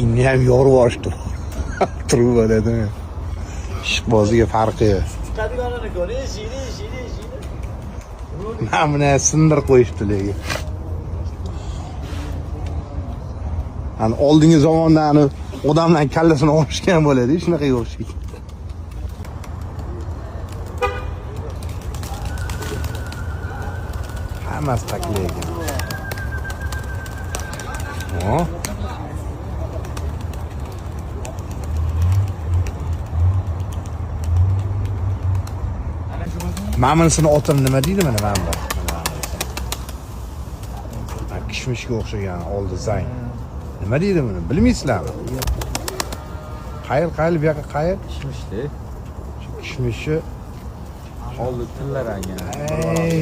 Inni ham yorib yuborishdi. Turib bo'ladimi? Ishqboziga farqi. Chiqadiganini ko'ring, shiri. Mana buni sindirib qo'yishdi lekin. Ani oldingi zamonda ani odamdan kallasini olishgan bo'ladi, shunaqa o'xshaydi. Hammasi taklaygan. O. Mana bunisini otim nima deydi mana bu? Kishmishga o'xshagan oldi zayn. Nima deydi buni? Bilmaysizlarmi? Qayil bu yoqqa qayil. Kishmishdi. Kishmishi Oldi tillar anga. Ey.